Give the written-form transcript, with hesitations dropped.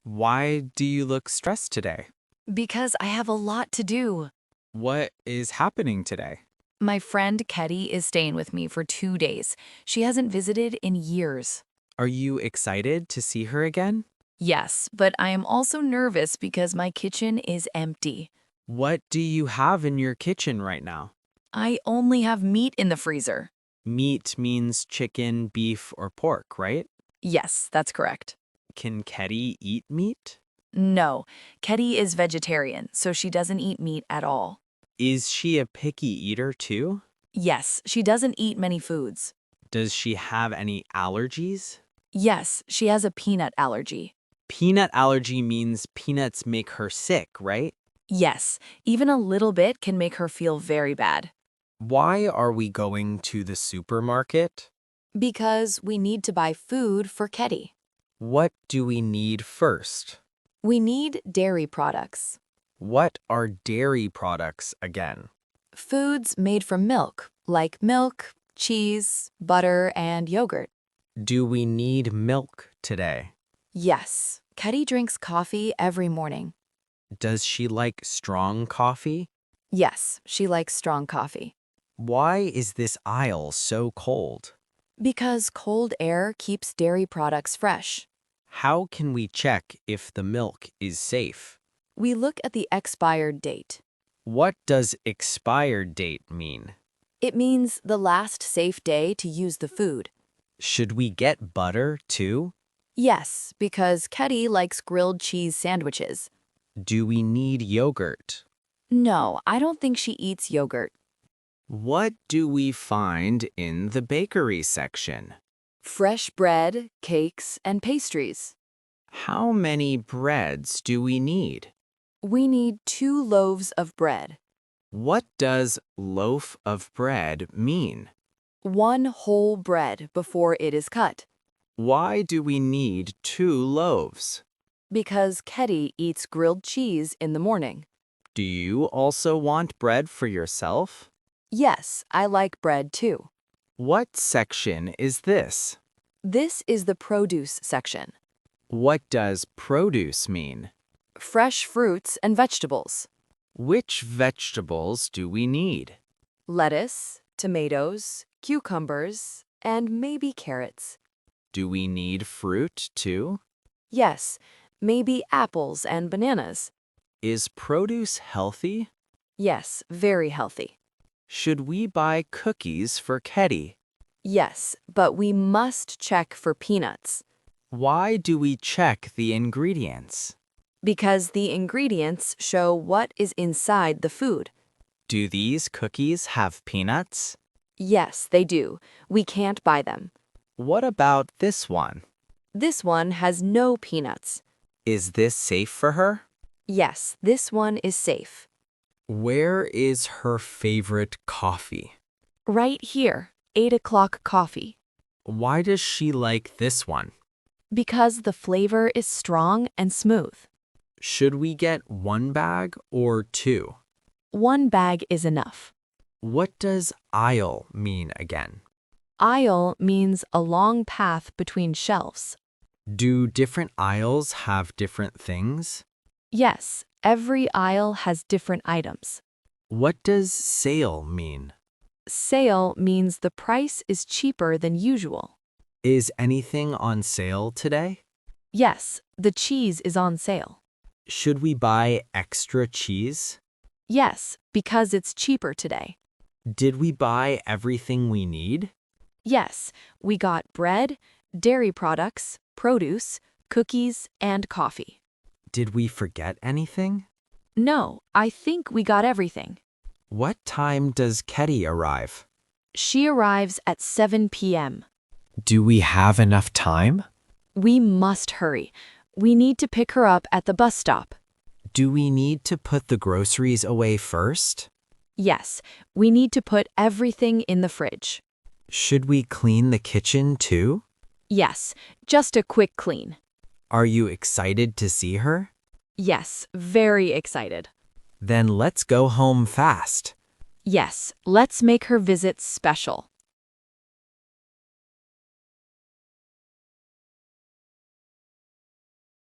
Why do you look stressed today? Because I have a lot to do. What is happening today? My friend Ketty is staying with me for 2 days. She hasn't visited in years. Are you excited to see her again? Yes, but I am also nervous because my kitchen is empty. What do you have in your kitchen right now? I only have meat in the freezer. Meat means chicken, beef, or pork, right? Yes, that's correct. Can Ketty eat meat? No, Ketty is vegetarian, so she doesn't eat meat at all. Is she a picky eater too? Yes, she doesn't eat many foods. Does she have any allergies? Yes, she has a peanut allergy. Peanut allergy means peanuts make her sick, right? Yes, even a little bit can make her feel very bad. Why are we going to the supermarket? Because we need to buy food for Ketty. What do we need first? We need dairy products. What are dairy products again? Foods made from milk, like milk, cheese, butter, and yogurt. Do we need milk today? Yes, Ketty drinks coffee every morning. Does she like strong coffee? Yes, she likes strong coffee. Why is this aisle so cold? Because cold air keeps dairy products fresh. How can we check if the milk is safe? We look at the expired date. What does expired date mean? It means the last safe day to use the food. Should we get butter too? Yes, because Ketty likes grilled cheese sandwiches. Do we need yogurt? No, I don't think she eats yogurt. What do we find in the bakery section? Fresh bread, cakes, and pastries. How many breads do we need? We need 2 loaves of bread. What does loaf of bread mean? 1 whole bread before it is cut. Why do we need 2 loaves? Because Ketty eats grilled cheese in the morning. Do you also want bread for yourself? Yes, I like bread too. What section is this? This is the produce section. What does produce mean? Fresh fruits and vegetables. Which vegetables do we need? Lettuce, tomatoes, cucumbers, and maybe carrots. Do we need fruit too? Yes, maybe apples and bananas. Is produce healthy? Yes, very healthy. Should we buy cookies for Ketty? Yes, but we must check for peanuts. Why do we check the ingredients? Because the ingredients show what is inside the food. Do these cookies have peanuts? Yes, they do. We can't buy them. What about this one? This one has no peanuts. Is this safe for her? Yes, this one is safe. Where is her favorite coffee? Right here, 8 o'clock coffee. Why does she like this one? Because the flavor is strong and smooth. Should we get 1 bag or 2? 1 bag is enough. What does aisle mean again? Aisle means a long path between shelves. Do different aisles have different things? Yes, every aisle has different items. What does sale mean? Sale means the price is cheaper than usual. Is anything on sale today? Yes, the cheese is on sale. Should we buy extra cheese? Yes, because it's cheaper today. Did we buy everything we need? Yes, we got bread, dairy products, produce, cookies, and coffee. Did we forget anything? No, I think we got everything. What time does Ketty arrive? She arrives at 7 p.m. Do we have enough time? We must hurry. We need to pick her up at the bus stop. Do we need to put the groceries away first? Yes, we need to put everything in the fridge. Should we clean the kitchen too? Yes, just a quick clean. Are you excited to see her? Yes, very excited. Then let's go home fast. Yes, let's make her visit special.